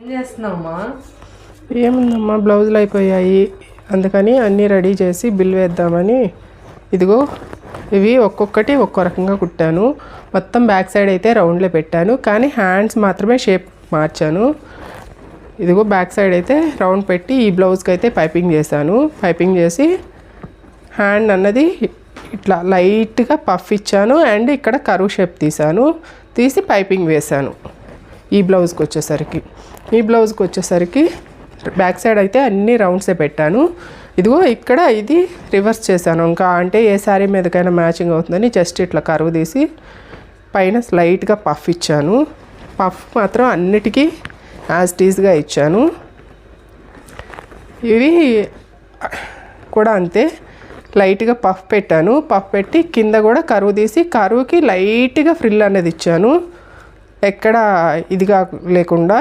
ఏం చేస్తున్నావమ్మా? ఏముందమ్మా, బ్లౌజులు అయిపోయాయి, అందుకని అన్నీ రెడీ చేసి బిల్ వేద్దామని. ఇదిగో ఇవి ఒక్కొక్కటి ఒక్కో రకంగా కుట్టాను. మొత్తం బ్యాక్ సైడ్ అయితే రౌండ్లో పెట్టాను, కానీ హ్యాండ్స్ మాత్రమే షేప్ మార్చాను. ఇదిగో బ్యాక్ సైడ్ అయితే రౌండ్ పెట్టి ఈ బ్లౌజ్కి అయితే పైపింగ్ చేశాను. పైపింగ్ చేసి హ్యాండ్ అన్నది ఇట్లా లైట్గా పఫ్ ఇచ్చాను అండ్ ఇక్కడ కరువు షేప్ తీసి పైపింగ్ వేశాను. ఈ బ్లౌజ్కి వచ్చేసరికి బ్యాక్ సైడ్ అయితే అన్ని రౌండ్సే పెట్టాను. ఇదిగో ఇక్కడ ఇది రివర్స్ చేశాను. ఇంకా అంటే ఏ శారీ మీదకైనా మ్యాచింగ్ అవుతుందని జస్ట్ ఇట్లా కరువు తీసి పైన స్లైట్గా పఫ్ ఇచ్చాను. పఫ్ మాత్రం అన్నిటికీ యాజ్ టీజ్గా ఇచ్చాను. ఇవి కూడా అంతే, లైట్గా పఫ్ పెట్టాను. పఫ్ పెట్టి కింద కూడా కరువు తీసి కరువుకి లైట్గా ఫ్రిల్ అనేది ఇచ్చాను, ఎక్కడ ఇదిగా లేకుండా.